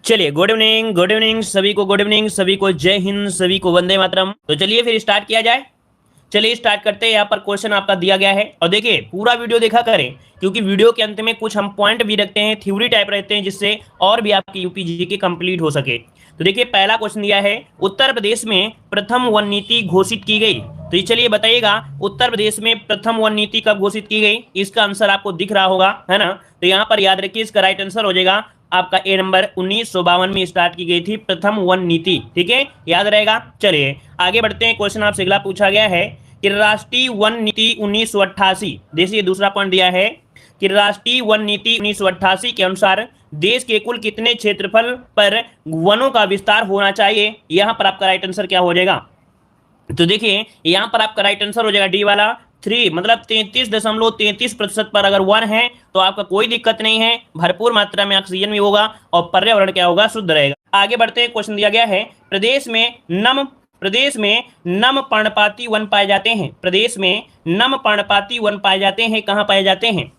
चलिए, good evening सभी को, गुड इवनिंग सभी को, जय हिंद सभी को, वंदे मातरम। तो चलिए फिर स्टार्ट किया जाए। चलिए स्टार्ट करते हैं। यहाँ पर क्वेश्चन आपका दिया गया है और देखिए पूरा वीडियो देखा करें, क्योंकि वीडियो के अंत में कुछ हम पॉइंट भी रखते हैं, थ्योरी टाइप रहते हैं, जिससे और भी आपकी यूपीजी के कंप्लीट हो सके। तो देखिए पहला क्वेश्चन दिया है, उत्तर प्रदेश में प्रथम वन नीति घोषित की गई। तो ये चलिए बताइएगा, उत्तर प्रदेश में प्रथम वन नीति कब घोषित की गई? इसका आंसर आपको दिख रहा होगा, है ना। तो यहाँ पर याद रखिए, इसका राइट आंसर हो जाएगा आपका ए नंबर। 1952 में स्टार्ट की गई थी प्रथम वन नीति। ठीक है, याद रहेगा। चलिए आगे बढ़ते हैं। क्वेश्चन आपसे अगला पूछा गया है कि राष्ट्रीय वन नीति 1988, देखिए दूसरा पॉइंट दिया है कि राष्ट्रीय वन नीति 1988 के अनुसार देश के कुल कितने क्षेत्रफल पर वनों का विस्तार होना चाहिए? यहां पर आपका राइट आंसर क्या हो जाएगा? तो देखिए यहां पर आपका राइट आंसर हो जाएगा डी वाला 3, मतलब 33.33% पर अगर वन है तो आपका कोई दिक्कत नहीं है, भरपूर मात्रा में ऑक्सीजन भी होगा और पर्यावरण क्या होगा? शुद्ध रहेगा। आगे बढ़ते हैं। क्वेश्चन दिया गया है, प्रदेश में नम पर्णपाती वन पाए जाते हैं। प्रदेश में नम पर्णपाती वन पाए जाते हैं, कहाँ पाए जाते हैं?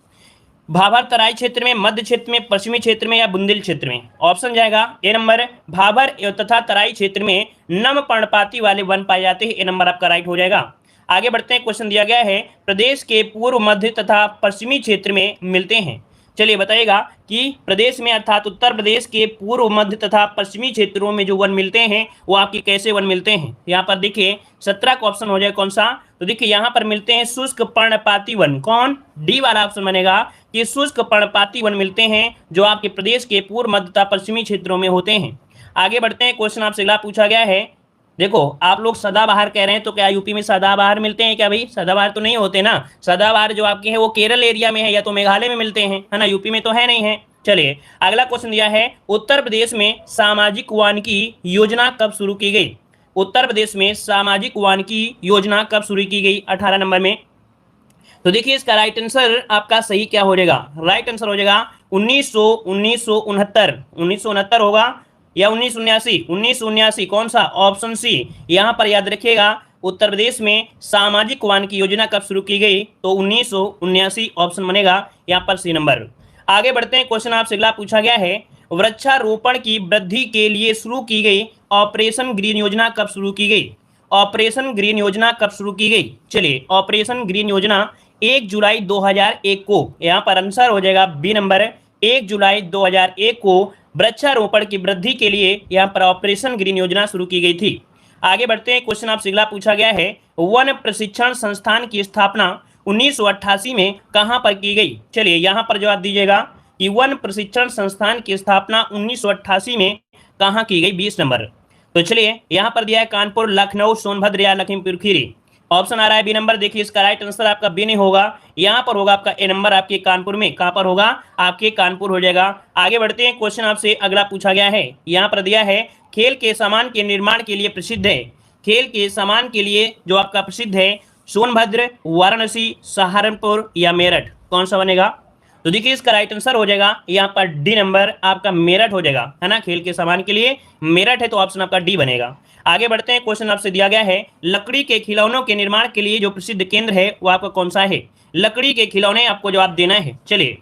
भाभर तराई क्षेत्र में, मध्य क्षेत्र में, पश्चिमी क्षेत्र में या बुंदेल क्षेत्र में? ऑप्शन जाएगा ए नंबर, भाभर तथा तराई क्षेत्र में नम पर्णपाती वाले वन पाए जाते हैं। ए नंबर आपका राइट हो जाएगा। आगे बढ़ते हैं। क्वेश्चन दिया गया है, प्रदेश के पूर्व, मध्य तथा पश्चिमी क्षेत्र में मिलते हैं। चलिए बताइएगा कि प्रदेश में अर्थात उत्तर प्रदेश के पूर्व, मध्य तथा पश्चिमी क्षेत्रों में जो वन मिलते हैं वो आपके कैसे वन मिलते हैं? यहाँ पर देखिए 17 का ऑप्शन हो जाए कौन सा? तो देखिए यहाँ पर मिलते हैं शुष्क पर्णपाती वन। कौन? डी वाला ऑप्शन बनेगा कि शुष्क पर्णपाती वन मिलते हैं जो आपके प्रदेश के पूर्व, मध्य तथा पश्चिमी क्षेत्रों में होते हैं। आगे बढ़ते हैं। क्वेश्चन आपसे अगला पूछा गया है, देखो आप लोग सदाबहार कह रहे हैं, तो क्या यूपी में सदाबहार मिलते हैं क्या भाई? सदाबहार तो नहीं होते ना। सदाबहार जो आपके हैं वो केरल एरिया में है या तो मेघालय में मिलते हैं, है ना, यूपी में तो है नहीं है। चलिए अगला क्वेश्चन दिया है, उत्तर प्रदेश में सामाजिक वानिकी योजना कब शुरू की गई? उत्तर प्रदेश में सामाजिक वानिकी योजना कब शुरू की गई? 18 नंबर में। तो देखिए इसका राइट आंसर आपका सही क्या हो जाएगा? राइट आंसर हो जाएगा 1969 होगा या 1979? कौन सा? Option C. यहां पर याद रखिएगा, उत्तर प्रदेश में सामाजिक वानिकी योजना कब शुरू की गई? तो 1979 ऑप्शन बनेगा यहां पर सी नंबर। आगे बढ़ते हैं। क्वेश्चन आपसे अगला पूछा गया है, वृक्षारोपण की वृद्धि के लिए शुरू की गई ऑपरेशन ग्रीन योजना कब शुरू की गई? ऑपरेशन ग्रीन योजना कब शुरू की गई? चलिए ऑपरेशन ग्रीन योजना 1 जुलाई 2001 को, यहां पर आंसर हो जाएगा बी नंबर। 1 जुलाई 2001 को वृक्षारोपण की वृद्धि के लिए यहां पर ऑपरेशन ग्रीन योजना शुरू की गई थी। आगे बढ़ते हैं। क्वेश्चन आपसे अगला पूछा गया है, वन प्रशिक्षण संस्थान की स्थापना 1988 में कहां पर की गई? चलिए यहां पर जवाब दीजिएगा कि वन प्रशिक्षण संस्थान की स्थापना 1988 में कहां की गई? 20 नंबर। तो चलिए यहां पर दिया है कानपुर, लखनऊ, सोनभद्र या लखीमपुर खीरी। ऑप्शन आ रहा है बी नंबर। देखिए इसका राइट आंसर आपका बी नहीं होगा, यहां पर होगा आपका ए नंबर, आपके कानपुर में। कहां पर होगा? आपके कानपुर हो जाएगा। आगे बढ़ते हैं। क्वेश्चन आपसे अगला पूछा गया है, यहां पर दिया है, खेल के सामान के निर्माण के लिए प्रसिद्ध है। खेल के सामान के लिए जो आपका प्रसिद्ध है, सोनभद्र, वाराणसी, सहारनपुर या मेरठ? कौन सा बनेगा? तो देखिए इसका राइट आंसर हो जाएगा यहाँ पर डी नंबर, आपका मेरठ हो जाएगा, है ना। खेल के सामान के लिए मेरठ है तो ऑप्शन आपका डी बनेगा। आगे बढ़ते हैं। क्वेश्चन आपसे दिया गया है, लकड़ी के खिलौनों के निर्माण के लिए जो प्रसिद्ध केंद्र है वो आपका कौन सा है? लकड़ी के खिलौने आपको जवाब देना है। चलिए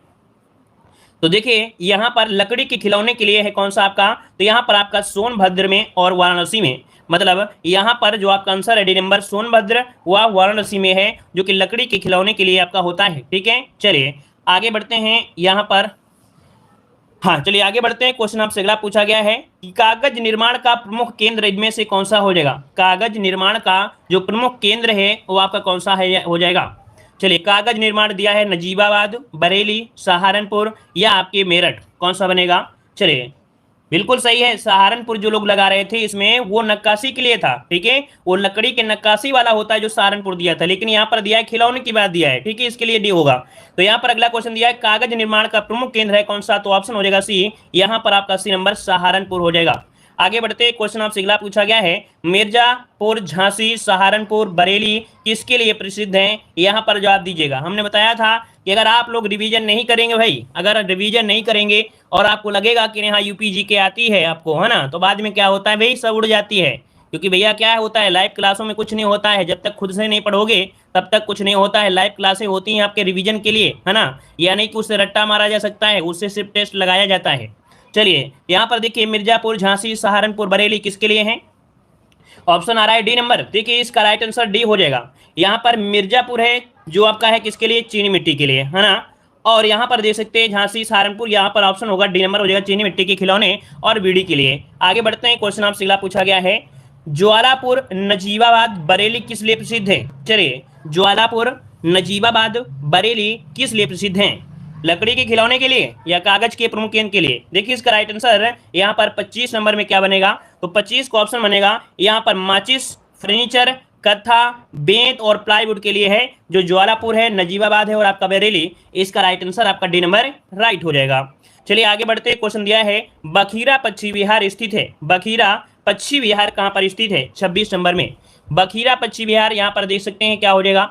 तो देखिए यहाँ पर लकड़ी के खिलौने के लिए है कौन सा आपका? तो यहाँ पर आपका सोनभद्र में और वाराणसी में, मतलब यहाँ पर जो आपका आंसर है डी नंबर, सोनभद्र व वाराणसी में है, जो कि लकड़ी के खिलौने के लिए आपका होता है। ठीक है, चलिए आगे बढ़ते हैं यहाँ पर। हाँ चलिए आगे बढ़ते हैं। क्वेश्चन आपसे अगला पूछा गया है कि कागज निर्माण का प्रमुख केंद्र इनमें से कौन सा हो जाएगा? कागज निर्माण का जो प्रमुख केंद्र है वो आपका कौन सा है हो जाएगा? चलिए कागज निर्माण दिया है नजीबाबाद, बरेली, सहारनपुर या आपके मेरठ? कौन सा बनेगा? चलिए बिल्कुल सही है, सहारनपुर जो लोग लगा रहे थे इसमें वो नक्काशी के लिए था। ठीक है, वो लकड़ी के नक्काशी वाला होता है जो सहारनपुर दिया था, लेकिन यहाँ पर दिया है खिलौने की बात दिया है। ठीक है, इसके लिए डी होगा। तो यहाँ पर अगला क्वेश्चन दिया है, कागज निर्माण का प्रमुख केंद्र है कौन सा? तो ऑप्शन हो जाएगा सी, यहाँ पर आपका सी नंबर सहारनपुर हो जाएगा। आगे बढ़ते हैं। क्वेश्चन आपसे अगला पूछा गया है, मिर्जापुर, झांसी, सहारनपुर, बरेली किसके लिए प्रसिद्ध हैं? यहाँ पर जवाब दीजिएगा। हमने बताया था कि अगर आप लोग रिवीजन नहीं करेंगे भाई, अगर रिवीजन नहीं करेंगे और आपको लगेगा कि यहाँ यूपीजी के आती है आपको, है ना, तो बाद में क्या होता है भाई, सब उड़ जाती है। क्योंकि भैया क्या होता है, लाइव क्लासों में कुछ नहीं होता है, जब तक खुद से नहीं पढ़ोगे तब तक कुछ नहीं होता है। लाइव क्लासें होती हैं आपके रिवीजन के लिए, है ना, यानी कि उससे रट्टा मारा जा सकता है, उससे सिर्फ टेस्ट लगाया जाता है। चलिए यहाँ पर देखिए मिर्जापुर, झांसी, सहारनपुर, बरेली किसके लिए है? ऑप्शन आ रहा है डी नंबर। देखिए इसका राइट आंसर डी हो जाएगा। यहाँ पर मिर्जापुर है जो आपका है किसके लिए? चीनी मिट्टी के लिए, है ना। और यहाँ पर देख सकते हैं झांसी, सहारनपुर, यहाँ पर ऑप्शन होगा डी नंबर हो जाएगा, चीनी मिट्टी के खिलौने और बीड़ी के लिए। आगे बढ़ते हैं, क्वेश्चन आपसे अगला पूछा गया है, ज्वालापुर, नजीबाबाद, बरेली किस लिए प्रसिद्ध है? चलिए ज्वालापुर, नजीबाबाद, बरेली किस लिए प्रसिद्ध हैं? लकड़ी के खिलौने के लिए या कागज के प्रमुख केंद्र के लिए? देखिए इसका राइट आंसर यहाँ पर 25 नंबर में क्या बनेगा? तो 25 का ऑप्शन बनेगा यहाँ पर माचिस, फर्नीचर, कथा, बेंत और प्लाईवुड के लिए है, जो ज्वालापुर है, नजीबाबाद है और आपका बरेली। इसका राइट आंसर आपका डी नंबर राइट हो जाएगा। चलिए आगे बढ़ते, क्वेश्चन दिया है, बखीरा पश्चिमी बिहार स्थित है। बखीरा पश्चिमी बिहार कहाँ पर स्थित है? 26 नंबर में। बखीरा पश्चिमी बिहार यहाँ पर देख सकते हैं क्या हो जाएगा?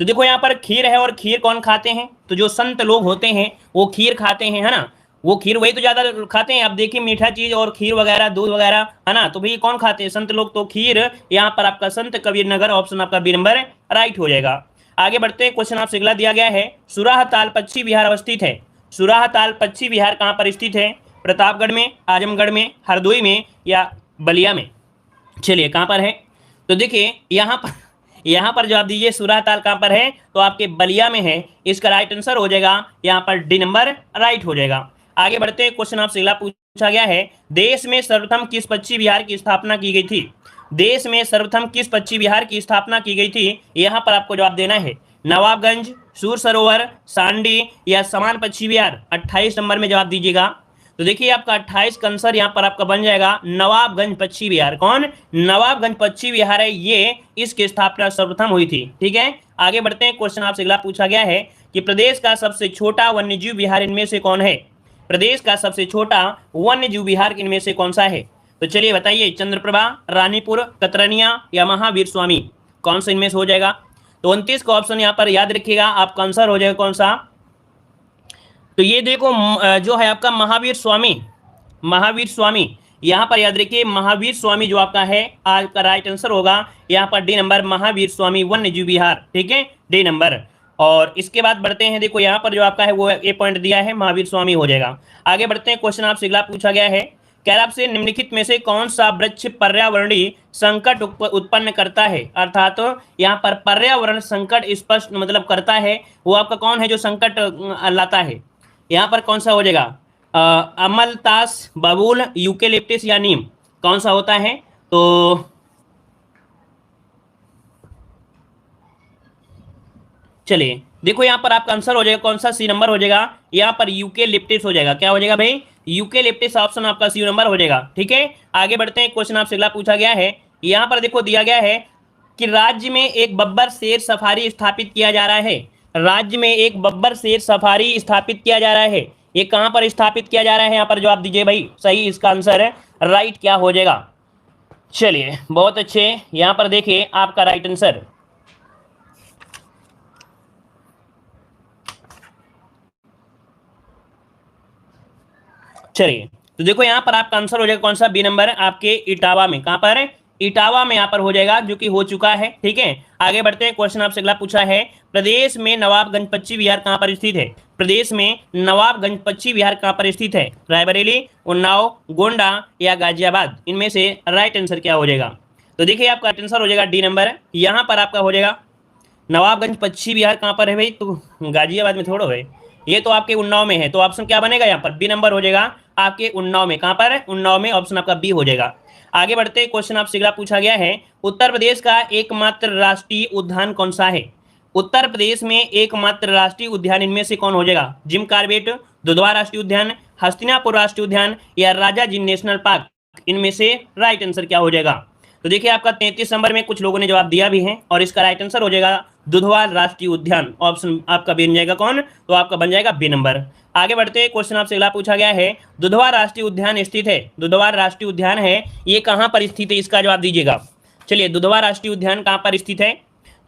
तो देखो यहाँ पर खीर है, और खीर कौन खाते हैं? तो जो संत लोग होते हैं वो खीर खाते हैं, है ना। वो खीर वही तो ज्यादा खाते हैं। आप देखिए मीठा चीज और खीर वगैरह, दूध वगैरह, है ना, तो भाई कौन खाते हैं? संत लोग। तो खीर यहाँ पर आपका संत कबीर नगर, ऑप्शन आपका बी नंबर राइट हो जाएगा। आगे बढ़ते हैं, क्वेश्चन आपसे अगला दिया गया है, सुराहताल पश्चिमी बिहार अवस्थित है। सुराहताल पश्चिमी बिहार कहाँ पर स्थित है? प्रतापगढ़ में, आजमगढ़ में, हरदोई में या बलिया में? चलिए कहाँ पर है? तो देखिए यहाँ पर जवाब दीजिए, सुराहताल कहाँ पर है? तो आपके बलिया में है। इसका राइट आंसर हो जाएगा यहाँ पर डी नंबर राइट हो जाएगा। आगे बढ़ते हैं, क्वेश्चन आपसे अगला पूछा गया है, देश में सर्वप्रथम किस पश्चिमी बिहार की स्थापना की गई थी? देश में सर्वप्रथम किस पश्चिमी बिहार की स्थापना की गई थी? यहाँ पर आपको जवाब देना है। नवाबगंज, सूर सरोवर, सांडी या समान पश्चिमी बिहार? 28 नंबर में जवाब दीजिएगा। तो देखिए आपका 28 का आंसर यहाँ पर आपका बन जाएगा नवाबगंज पश्चिमी बिहार। कौन? नवाबगंज पश्चिमी बिहार है, ये इसकी स्थापना सर्वप्रथम हुई थी। ठीक है, आगे बढ़ते हैं, क्वेश्चन आपसे अगला पूछा गया है कि प्रदेश का सबसे छोटा वन्यजीव विहार इनमें से कौन है? प्रदेश का सबसे छोटा वन्यजीव विहार इनमें से कौन सा है? तो चलिए बताइए, चंद्रप्रभा, रानीपुर, कतरनिया या महावीर स्वामी? कौन सा इनमें से हो जाएगा? तो 29 का ऑप्शन यहाँ पर याद रखिएगा, आपका आंसर हो जाएगा कौन सा? तो ये देखो जो है आपका महावीर स्वामी। महावीर स्वामी यहाँ पर याद रखिए, महावीर स्वामी जो आपका है आज का राइट आंसर होगा यहाँ पर डी नंबर, महावीर स्वामी वन्यजीव विहार। ठीक है, डी नंबर। और इसके बाद बढ़ते हैं, देखो यहाँ पर जो आपका है वो ए पॉइंट दिया है, महावीर स्वामी हो जाएगा। आगे बढ़ते हैं, क्वेश्चन आपसे अगला पूछा गया है, क्या आपसे निम्नलिखित में से कौन सा वृक्ष पर्यावरणीय संकट उत्पन्न करता है? अर्थात तो यहाँ पर पर्यावरण संकट स्पष्ट मतलब करता है, वो आपका कौन है जो संकट लाता है? यहाँ पर कौन सा हो जाएगा? अमलतास, बबूल, यूकेलिप्टिस या नीम? कौन सा होता है? तो चलिए देखो यहाँ पर आपका आंसर हो जाएगा कौन सा? सी नंबर हो जाएगा। यहाँ पर यूकेलिप्टिस हो जाएगा। क्या हो जाएगा भाई? यूकेलिप्टिस, ऑप्शन आपका सी नंबर हो जाएगा। ठीक है, आगे बढ़ते हैं, क्वेश्चन आपसे अगला पूछा गया है, यहाँ पर देखो दिया गया है कि राज्य में एक बब्बर शेर सफारी स्थापित किया जा रहा है। राज्य में एक बब्बर शेर सफारी स्थापित किया जा रहा है, ये कहां पर स्थापित किया जा रहा है? यहाँ पर जवाब दीजिए भाई, सही इसका आंसर है राइट क्या हो जाएगा? चलिए बहुत अच्छे, यहां पर देखिए आपका राइट आंसर, चलिए तो देखो यहां पर आपका आंसर हो जाएगा कौन सा? बी नंबर, आपके इटावा में। कहां पर? इटावा में यहाँ पर हो जाएगा, जो कि हो चुका है। ठीक है, आगे बढ़ते हैं, क्वेश्चन आपसे अगला पूछा है, प्रदेश में नवाबगंज पश्चिमी बिहार कहाँ पर स्थित है? प्रदेश में नवाबगंज पश्चिमी बिहार कहाँ पर स्थित है? रायबरेली, उन्नाव, गोंडा या गाजियाबाद? इनमें से राइट आंसर क्या हो जाएगा? तो देखिए आपका आंसर हो जाएगा डी नंबर, यहाँ पर आपका हो जाएगा नवाबगंज पश्चिमी बिहार कहाँ पर है भाई? तो गाजियाबाद में थोड़ा है, ये तो आपके उन्नाव में है। तो ऑप्शन क्या बनेगा यहाँ पर? बी नंबर हो जाएगा आपके उन्नाव में। कहाँ पर? उन्नाव में, ऑप्शन आपका बी हो जाएगा। आगे बढ़ते हैं, क्वेश्चन आपसे अगला पूछा गया है, उत्तर प्रदेश का एकमात्र राष्ट्रीय उद्यान कौन सा है? उत्तर प्रदेश में एकमात्र राष्ट्रीय उद्यान इनमें से कौन हो जाएगा? जिम कार्बेट, दुधवा राष्ट्रीय उद्यान, हस्तिनापुर राष्ट्रीय उद्यान या राजाजी नेशनल पार्क? इनमें से राइट आंसर क्या हो जाएगा? तो देखिए आपका 33 नंबर में कुछ लोगों ने जवाब दिया भी है, और इसका राइट आंसर हो जाएगा दुधवा राष्ट्रीय उद्यान। ऑप्शन आपका बन जाएगा कौन? तो आपका बन जाएगा बी नंबर। आगे बढ़ते हैं, क्वेश्चन आपसे अगला पूछा गया है, दुधवा राष्ट्रीय उद्यान स्थित है, दुधवा राष्ट्रीय उद्यान है, ये कहाँ पर स्थित है? इसका जवाब दीजिएगा। चलिए दुधवा राष्ट्रीय उद्यान कहाँ पर स्थित है?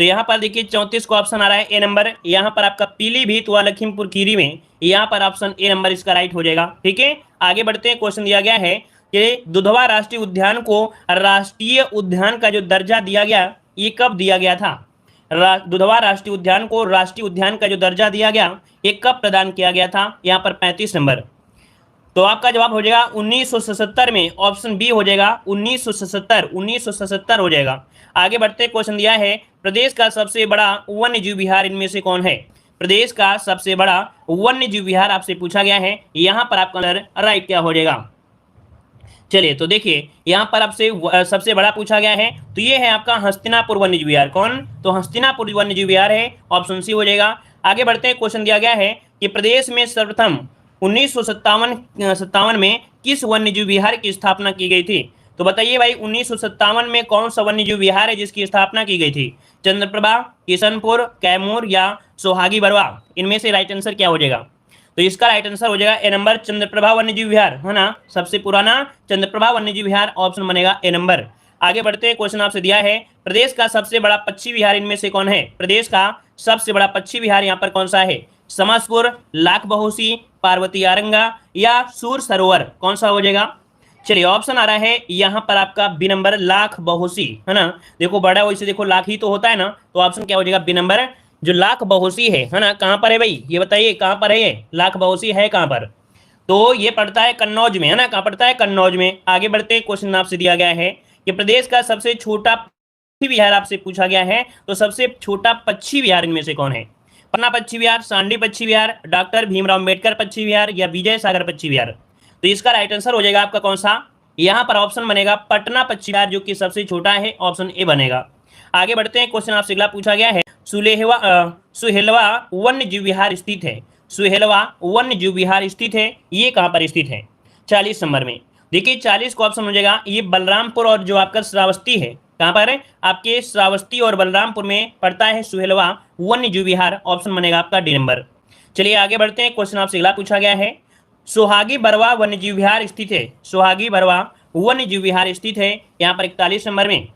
तो यहाँ पर देखिए 34 को ऑप्शन आ रहा है ए नंबर, यहाँ पर आपका पीलीभीत व लखीमपुर खीरी में, यहाँ पर ऑप्शन ए नंबर इसका राइट हो जाएगा। ठीक है, आगे बढ़ते हैं, क्वेश्चन दिया गया है कि दुधवा राष्ट्रीय उद्यान को राष्ट्रीय उद्यान का जो दर्जा दिया गया, ये कब दिया गया था? दुधवा राष्ट्रीय उद्यान को राष्ट्रीय उद्यान का जो दर्जा दिया गया, ये कब प्रदान किया गया था? यहाँ पर 35 नंबर। तो आपका जवाब हो जाएगा 1977 में, ऑप्शन बी हो जाएगा 1977 हो जाएगा। आगे बढ़ते, क्वेश्चन दिया है प्रदेश का सबसे बड़ा वन्य जीव विहार इनमें से कौन है? प्रदेश का सबसे बड़ा वन्य जीव विहार आपसे पूछा गया है, यहां पर आपका आंसर राइट क्या हो जाएगा? चलिए तो देखिए यहाँ पर आपसे सबसे बड़ा पूछा गया है, तो ये है आपका हस्तिनापुर वन्यजीव विहार। कौन? तो हस्तिनापुर वन्यजीव विहार है, ऑप्शन सी हो जाएगा। आगे बढ़ते हैं, क्वेश्चन दिया गया है कि प्रदेश में सर्वप्रथम 1957 में किस वन्यजीव विहार की स्थापना की गई थी? तो बताइए भाई 1957 में कौन सा वन्यजीव विहार है जिसकी स्थापना की गई थी? चंद्रप्रभा, किशनपुर, कैमूर या सोहागी बरवा? इनमें से राइट आंसर क्या हो जाएगा? तो इसका राइट आंसर हो जाएगा ए नंबर, चंद्रप्रभा वन्यजीव विहार, है ना, सबसे पुराना चंद्रप्रभा वन्यजीव विहार, ऑप्शन बनेगा ए नंबर। आगे बढ़ते हैं, क्वेश्चन आपसे दिया है प्रदेश का सबसे बड़ा पक्षी विहार इनमें से कौन है? प्रदेश का सबसे बड़ा पक्षी विहार यहाँ पर कौन सा है? समसपुर, लाख बहोसी, पार्वती आरंगा या सूर सरोवर? कौन सा हो जाएगा? चलिए ऑप्शन आ रहा है यहाँ पर आपका बी नंबर, लाख बहोसी, है ना। देखो बड़ा वैसे देखो लाख ही तो होता है ना, तो ऑप्शन क्या हो जाएगा? बी नंबर, जो लाख बहोसी है ना, कहाँ पर है भाई ये बताइए, कहाँ पर है ये लाख बहोसी है कहाँ पर? तो ये पड़ता है कन्नौज में, है ना। कहाँ पड़ता है? कन्नौज में। आगे बढ़ते, क्वेश्चन आपसे दिया गया है कि प्रदेश का सबसे छोटा पक्षी विहार आपसे पूछा गया है, तो सबसे छोटा पक्षी विहार इनमें से कौन है? पन्ना पक्षी विहार, सांडी पक्षी विहार, डॉक्टर भीमराव अम्बेडकर पक्षी विहार या विजय सागर पक्षी विहार? तो इसका राइट आंसर हो जाएगा आपका कौन सा? यहाँ पर ऑप्शन बनेगा पटना पक्षी विहार, जो कि सबसे छोटा है, ऑप्शन ए बनेगा। आगे बढ़ते हैं, क्वेश्चन आपसे अगला पूछा गया है सुहेलवा वन्य जीव विहार स्थित है। सुहेलवा वन्य जीव विहार स्थित है, ये कहाँ पर स्थित है? 40 नंबर में। देखिए 40 को ऑप्शन हो जाएगा, ये बलरामपुर और जो आपका श्रावस्ती है, कहाँ पर है? आपके श्रावस्ती और बलरामपुर में पड़ता है सुहेलवा वन्य जीव विहार, ऑप्शन बनेगा आपका डी नंबर। चलिए आगे बढ़ते हैं, क्वेश्चन आपसे अगला पूछा गया है सोहागी बरवा वन्य जीव विहार स्थित है। सोहागी बरवा वन्य जीव विहार स्थित है यहाँ पर 41 नंबर में।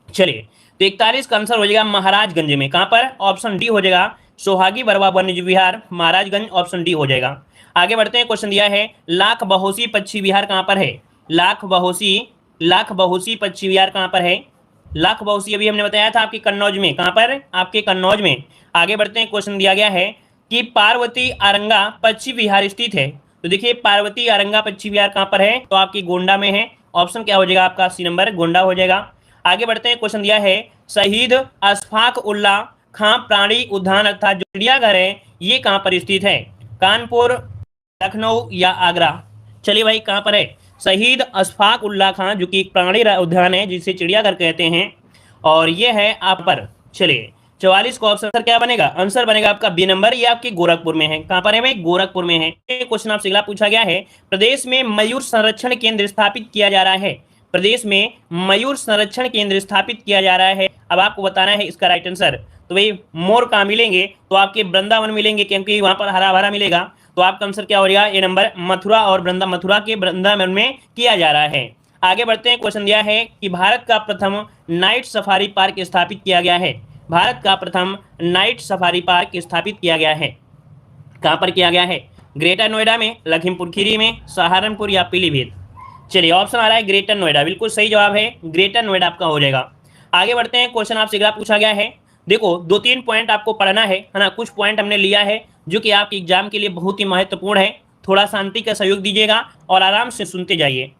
चलिए तो 41 का आंसर हो जाएगा महाराजगंज में। कहां पर? ऑप्शन डी हो जाएगा, सोहागी बरवा वन्यजीव विहार, महाराजगंज, ऑप्शन डी हो जाएगा। आगे बढ़ते हैं, क्वेश्चन दिया है लाख बहोसी पक्षी विहार कहां पर है? लाख बहोसी पक्षी विहार कहां पर है? लाख बहोसी अभी हमने बताया था आपके कन्नौज में। कहां पर? आपके कन्नौज में। आगे बढ़ते हैं, क्वेश्चन दिया गया है कि पार्वती आरंगा पक्षी विहार स्थित है। तो देखिए पार्वती आरंगा पक्षी विहार कहां पर है? तो आपकी गोंडा में है, ऑप्शन क्या हो जाएगा आपका? सी नंबर, गोंडा हो जाएगा। आगे बढ़ते हैं, क्वेश्चन दिया है शहीद अशफाक उल्लाह खां प्राणी उद्यान अर्थात जो चिड़ियाघर है, ये कहां पर स्थित है? कानपुर, लखनऊ या आगरा? चलिए भाई कहां पर है? शहीद अशफाक उल्लाह खां, जो कि एक प्राणी उद्यान है जिसे चिड़ियाघर कहते हैं, और ये है आप पर। चलिए 44 का ऑप्शन क्या बनेगा? आंसर बनेगा आपका बी नंबर, ये आपके गोरखपुर में है। कहां पर है भाई? गोरखपुर में है। क्वेश्चन आपसे अगला पूछा गया है प्रदेश में मयूर संरक्षण केंद्र स्थापित किया जा रहा है। प्रदेश में मयूर संरक्षण केंद्र स्थापित किया जा रहा है, अब आपको बताना है इसका राइट आंसर। तो भाई मोर कहाँ मिलेंगे? तो आपके वृंदावन मिलेंगे, क्योंकि वहां पर हरा भरा मिलेगा। तो आपका आंसर क्या हो जाएगा? ए नंबर, मथुरा और मथुरा के वृंदावन में किया जा रहा है। आगे बढ़ते हैं, क्वेश्चन दिया है कि भारत का प्रथम नाइट सफारी पार्क स्थापित किया गया है। भारत का प्रथम नाइट सफारी पार्क स्थापित किया गया है, कहां पर किया गया है? ग्रेटर नोएडा में, लखीमपुर खीरी में, सहारनपुर या पीलीभीत? चलिए ऑप्शन आ रहा है ग्रेटर नोएडा, बिल्कुल सही जवाब है, ग्रेटर नोएडा आपका हो जाएगा। आगे बढ़ते हैं, क्वेश्चन आपसे अगला पूछा गया है, देखो 2-3 पॉइंट आपको पढ़ना है ना। कुछ पॉइंट हमने लिया है जो कि आपके एग्जाम के लिए बहुत ही महत्वपूर्ण है, थोड़ा शांति का सहयोग दीजिएगा और आराम से सुनते जाइए।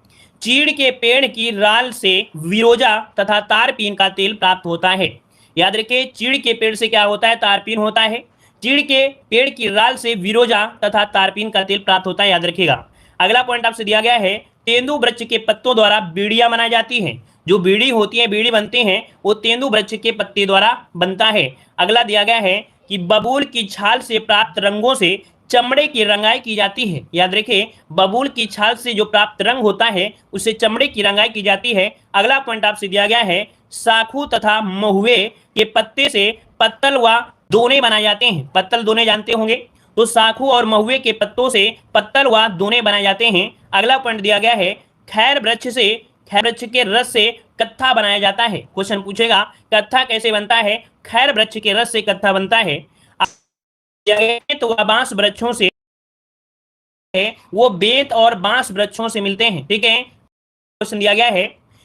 चीड़ के पेड़ की राल से विरोजा तथा तारपीन का तेल प्राप्त होता है। याद रखिए, चीड़ के पेड़ से क्या होता है? तारपीन होता है। चीड़ के पेड़ की राल से विरोजा तथा तारपीन का तेल प्राप्त होता है, याद रखिएगा। अगला पॉइंट आपसे दिया गया है तेंदु वृक्ष के पत्तों द्वारा बीड़ियां बनाई जाती हैं। जो बीड़ी होती है, बीड़ी बनते हैं, वो तेंदु वृक्ष के पत्ते द्वारा बनता है। अगला दिया गया है कि बबूल की छाल से प्राप्त रंगों से चमड़े की रंगाई की जाती है। याद रखिए, बबूल की छाल से जो प्राप्त रंग होता है उससे चमड़े की रंगाई की जाती है। अगला पॉइंट आपसे दिया गया है साखू तथा महुए के पत्ते से पत्तल व दोने बनाए जाते हैं। पत्तल दोने जानते होंगे, तो साखू और महुए के पत्तों से पत्तल व दोने बनाए जाते हैं। अगला पॉइंट दिया गया है खैर वृक्ष के रस से कत्था बनाया जाता है। क्वेश्चन पूछेगा कत्था कैसे बनता है? खैर वृक्ष के रस से कत्था बनता है। तो वह बांस वृक्षों से, वो बेत और बांस वृक्षों से मिलते हैं। ठीक है। क्वेश्चन दिया गया है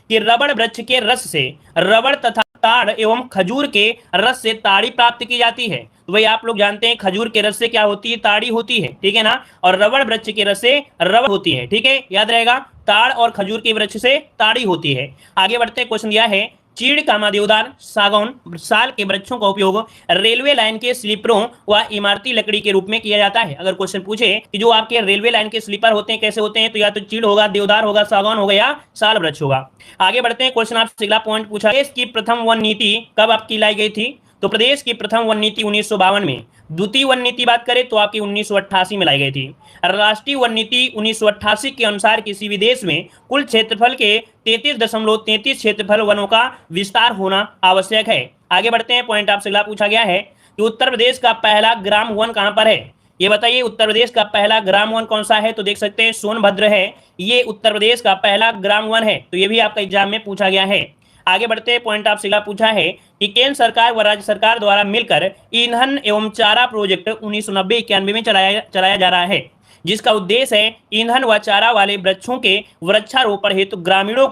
कि रबड़ वृक्ष के रस से, रबड़ तथा ताड़ एवं खजूर के रस से ताड़ी प्राप्त की जाती है। तो भाई आप लोग जानते हैं खजूर के रस से क्या होती है, ताड़ी होती है, ठीक है ना। और रबड़ वृक्ष के रस से रबड़ होती है, ठीक है, याद रहेगा, ताड़ और खजूर के वृक्ष से ताड़ी होती है। आगे बढ़ते हैं, क्वेश्चन दिया है चीड़ कामा देवदार सागौन साल के वृक्षों का उपयोग रेलवे लाइन के स्लीपरों व इमारती लकड़ी के रूप में किया जाता है। अगर क्वेश्चन पूछे कि जो आपके रेलवे लाइन के स्लीपर होते हैं कैसे होते हैं, तो या तो चीड़ होगा, देवदार होगा, सागौन होगा या साल वृक्ष होगा। आगे बढ़ते हैं, क्वेश्चन आपसे अगला पॉइंट पूछा, देश की प्रथम वन नीति कब आपकी लाई गई थी? तो प्रदेश की प्रथम वन नीति 1952 में, द्वितीय वन नीति बात करें तो आपकी 1988 में लाई गई थी। राष्ट्रीय वन नीति 1988 के अनुसार किसी भी देश में कुल क्षेत्रफल के 33.33 क्षेत्रफल वनों का विस्तार होना आवश्यक है। आगे बढ़ते हैं, पॉइंट आपसे अगला पूछा गया है कि उत्तर प्रदेश का पहला ग्राम वन कहां पर है? ये बताइए उत्तर प्रदेश का पहला ग्राम वन कौन सा है? तो देख सकते हैं सोनभद्र है, ये उत्तर प्रदेश का पहला ग्राम वन है। तो ये भी आपका एग्जाम में पूछा गया है। आगे बढ़ते हैं, पॉइंट आपसे अगला पूछा है कि केंद्र सरकार व राज्य सरकार द्वारा मिलकर ईंधन एवं चारा प्रोजेक्ट 1990-91 में चलाया जा रहा है, जिसका उद्देश्य है ईंधन व चारा वाले वृक्षों के वृक्षारोपण हेतु ग्रामीणों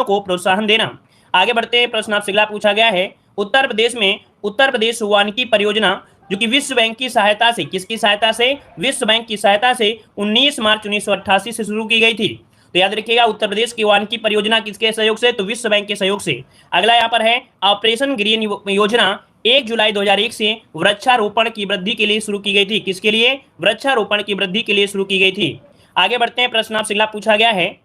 को प्रोत्साहन देना। आगे बढ़ते हैं, प्रश्न आपसे अगला पूछा गया है उत्तर प्रदेश में उत्तर प्रदेश वानिकी परियोजना जो कि विश्व बैंक की सहायता से, किसकी सहायता से? विश्व बैंक की सहायता से 19 मार्च 1988 से शुरू की गई थी। तो याद रखिएगा उत्तर प्रदेश की वानिकी परियोजना किसके सहयोग से? तो विश्व बैंक के सहयोग से। अगला यहाँ पर है ऑपरेशन ग्रीन योजना 1 जुलाई 2001 से वृक्षारोपण की वृद्धि के लिए शुरू की गई थी। किसके लिए? वृक्षारोपण की वृद्धि के लिए शुरू की गई थी। आगे बढ़ते हैं, प्रश्न आपसे अगला पूछा गया है,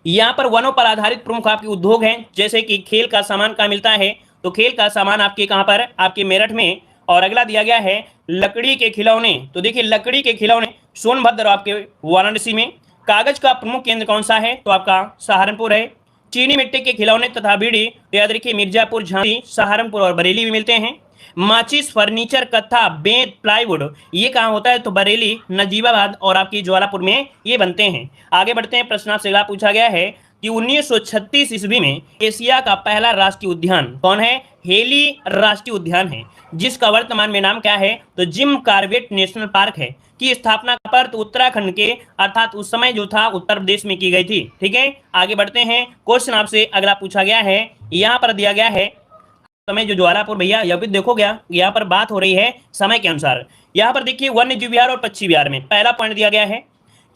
यहाँ पर वनों पर आधारित प्रमुख आपके उद्योग हैं, जैसे कि खेल का सामान कहाँ मिलता है? तो खेल का सामान आपके कहाँ पर? आपके मेरठ में। और अगला दिया गया है लकड़ी के खिलौने, तो देखिए लकड़ी के खिलौने सोनभद्र आपके वाराणसी में। कागज का प्रमुख केंद्र कौन सा है? तो आपका सहारनपुर है। चीनी मिट्टी के खिलौने तथा बीड़ी तो याद रखिए मिर्जापुर, झांसी, सहारनपुर और बरेली में मिलते हैं। माचिस, फर्नीचर, कत्था, बेंत, प्लाईवुड ये कहाँ होता है? तो बरेली, नजीबाबाद और आपकी ज्वालापुर में ये बनते हैं। आगे बढ़ते हैं, प्रश्न आपसे अगला पूछा गया है कि 1936 ईस्वी में एशिया का पहला राष्ट्रीय उद्यान कौन है? हेली राष्ट्रीय उद्यान है, जिसका वर्तमान में नाम क्या है? तो जिम कॉर्बेट नेशनल पार्क है, की स्थापना पर तो उत्तराखंड के अर्थात उस समय जो था उत्तर प्रदेश में की गई थी। ठीक है, आगे बढ़ते हैं, क्वेश्चन आपसे अगला पूछा गया है, यहाँ पर दिया गया है समय जो ज्वालापुर भैया यह भी देखो गया, यहाँ पर बात हो रही है समय के अनुसार। यहाँ पर देखिए वन्य जीव विहार और पक्षी विहार में पहला पॉइंट दिया गया है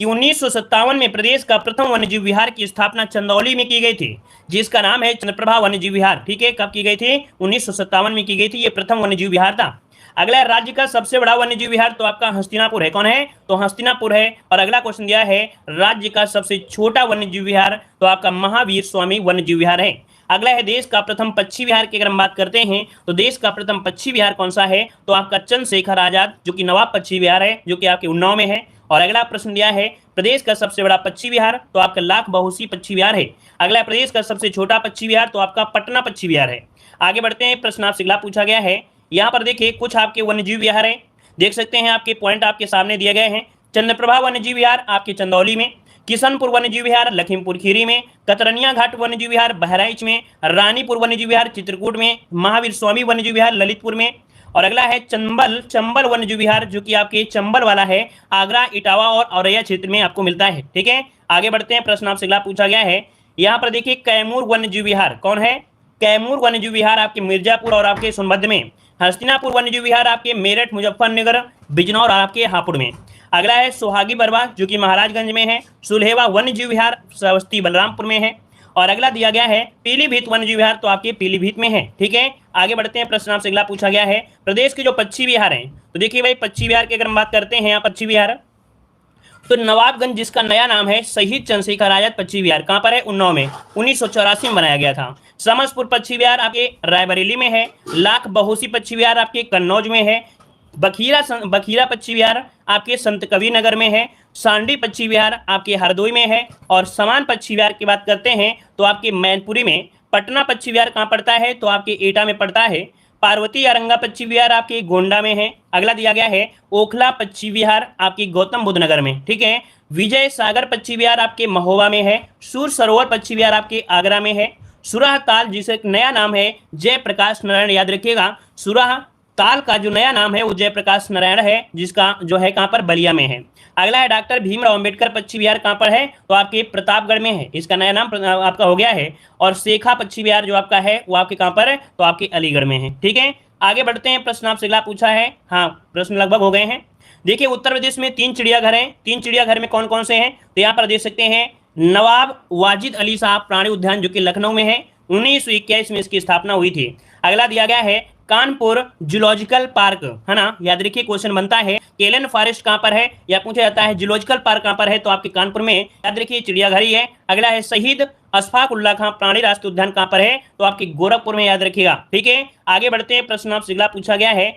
कि 1957 में प्रदेश का प्रथम वन्यजीव विहार की स्थापना चंदौली में की गई थी, जिसका नाम है चंद्रप्रभा वन्यजीव विहार। ठीक है, कब की गई थी? 1957 में की गई थी, ये प्रथम वन्यजीव विहार था। अगला राज्य का सबसे बड़ा वन्यजीव विहार तो आपका हस्तिनापुर है। कौन है? तो हस्तिनापुर है। और अगला क्वेश्चन दिया है राज्य का सबसे छोटा वन्यजीव विहार तो आपका महावीर स्वामी वन्यजीव विहार है। अगला है देश का प्रथम पक्षी विहार की अगर हम बात करते हैं तो देश का प्रथम पक्षी विहार कौन सा है? तो आपका चंद्रशेखर आजाद जो कि नवाब पक्षी विहार है, जो कि आपके उन्नाव में है। और अगला प्रश्न दिया है प्रदेश का सबसे बड़ा पक्षी विहार तो आपका लाख बहुसी पक्षी विहार है। अगला प्रदेश का सबसे छोटा पक्षी विहार तो आपका पटना पक्षी विहार है। आगे बढ़ते हैं, प्रश्न आपसे अगला पूछा गया है, यहाँ पर देखिए कुछ आपके वन्यजीव विहार है, देख सकते हैं आपके पॉइंट आपके सामने दिए गए हैं। चंद्रप्रभा वन्यजीव विहार आपके चंदौली में, किशनपुर वन्यजीव विहार लखीमपुर खीरी में, कतरनिया घाट वन्यजीव विहार बहराइच में, रानीपुर वन्यजीव विहार चित्रकूट में, महावीर स्वामी वन्यजीव विहार ललितपुर में। और अगला है चंबल वन्यजीव विहार जो कि आपके चंबल वाला है, आगरा, इटावा और औरैया क्षेत्र में आपको मिलता है। ठीक है, आगे बढ़ते हैं, प्रश्न आपसे अगला पूछा गया है, यहाँ पर देखिए कैमूर वन्यजीव विहार कौन है? कैमूर वन्यजीव विहार आपके मिर्जापुर और आपके सोनभद्र में। हस्तिनापुर वन्यजीव विहार आपके मेरठ, मुजफ्फरनगर, बिजनौर और आपके हापुड़ में। अगला है सोहागी बरवा जो कि महाराजगंज में है। सुलहेवा वन्यजीव विहार सवस्ती बलरामपुर में है। और अगला दिया गया है पीलीभीत वन्यजीव विहार तो आपके पीलीभीत में है। ठीक है, आगे बढ़ते हैं, प्रश्न आपसे अगला पूछा गया है प्रदेश के जो पक्षी विहार हैं तो देखिए भाई पक्षी विहार की अगर हम बात करते हैं, यहाँ पक्षी विहार तो नवाबगंज जिसका नया नाम है शहीद चंद्रशेखर आजाद पक्षी विहार कहाँ पर है? उन्नाव में, 1984 में बनाया गया था। समसपुर पक्षी विहार आपके रायबरेली में है। लाख बहुसी पक्षी विहार आपके कन्नौज में है। बखीरा पक्षी विहार आपके संत कबीर नगर में है। सांडी पक्षी विहार आपके हरदोई में है। और समान पक्षी विहार की बात करते हैं तो आपके मैनपुरी में। पटना पक्षी विहार कहाँ पड़ता है? तो आपके एटा में पड़ता है। पार्वती अरंगा पक्षी विहार आपके गोंडा में है। अगला दिया गया है ओखला पक्षी विहार आपकी गौतम बुद्ध नगर में। ठीक है, विजय सागर पक्षी विहार आपके महोबा में है। सूर सरोवर पक्षी विहार आपके आगरा में है। सुराह ताल जिसे नया नाम है जयप्रकाश नारायण, याद रखिएगा सुराह ताल का जो नया नाम है वो जयप्रकाश नारायण है, जिसका जो है कहाँ पर, बलिया में है। अगला है डॉक्टर भीमराव अंबेडकर पक्षी विहार कहाँ पर है, तो आपके प्रतापगढ़ में है, इसका नया नाम आपका हो गया है। और शेखा पक्षी विहार जो आपका है वो आपके कहाँ पर है, तो आपके अलीगढ़ में है। ठीक है, आगे बढ़ते हैं। प्रश्न आपसे अगला पूछा है, हाँ प्रश्न लगभग हो गए हैं। देखिए उत्तर प्रदेश में 3 चिड़ियाघर हैं, 3 चिड़ियाघर में कौन कौन से हैं, तो यहाँ पर देख सकते हैं नवाब वाजिद अली साहब प्राणी उद्यान जो कि लखनऊ में है, 1921 में इसकी स्थापना हुई थी। अगला दिया गया है कानपुर जूलॉजिकल पार्क, है ना, याद रखिए क्वेश्चन बनता है केलन फॉरेस्ट कहां पर है, या पूछा जाता है जूलॉजिकल पार्क कहां पर है, तो आपके कानपुर में, याद रखिए चिड़ियाघर ही है। अगला है शहीद अशफाक उल्लाह खां प्राणी राष्ट्रीय उद्यान कहां पर है, तो आपके गोरखपुर में, याद रखिएगा। ठीक है, आगे बढ़ते हैं। प्रश्न आपसे अगला पूछा गया है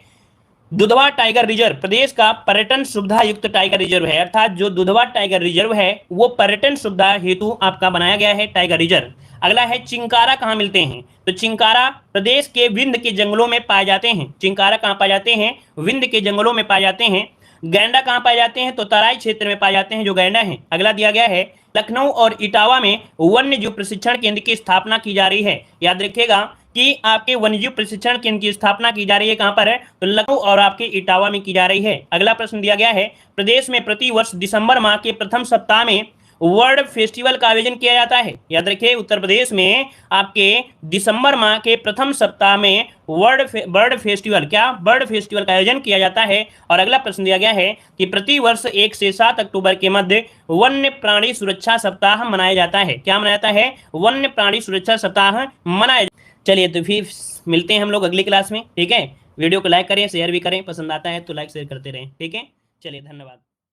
दुधवा टाइगर रिजर्व प्रदेश का पर्यटन सुविधा युक्त टाइगर रिजर्व है, अर्थात जो दुधवा टाइगर रिजर्व है वो पर्यटन सुविधा हेतु आपका बनाया गया है टाइगर रिजर्व। अगला है चिंकारा कहाँ मिलते हैं, तो चिंकारा प्रदेश के विंध्य के जंगलों में पाए जाते हैं। चिंकारा कहाँ पाए जाते हैं, विंध्य के जंगलों में पाए जाते हैं। गैंडा कहाँ पाए जाते हैं, तो तराई क्षेत्र में पाए जाते हैं जो गैंडा है। अगला दिया गया है लखनऊ और इटावा में वन्यजीव प्रशिक्षण केंद्र की स्थापना की जा रही है। याद रखिएगा कि आपके वन्यजीव प्रशिक्षण केंद्र की स्थापना की जा रही है कहां पर है, तो लखनऊ और आपके इटावा में की जा रही है। अगला प्रश्न दिया गया है प्रदेश में प्रति वर्ष दिसंबर माह के प्रथम सप्ताह में वर्ल्ड फेस्टिवल का आयोजन किया जाता है। याद रखिए उत्तर प्रदेश में आपके दिसंबर माह के प्रथम सप्ताह में बर्ड फेस्टिवल का आयोजन किया जाता है। और अगला प्रश्न दिया गया है कि प्रति वर्ष 1 से 7 अक्टूबर के मध्य वन्य प्राणी सुरक्षा सप्ताह मनाया जाता है। क्या मनाया जाता है, वन्य प्राणी सुरक्षा सप्ताह मनाया। चलिए तो फिर मिलते हैं हम लोग अगली क्लास में। ठीक है, वीडियो को लाइक करें, शेयर भी करें, पसंद आता है तो लाइक शेयर करते रहें। ठीक है, चलिए धन्यवाद।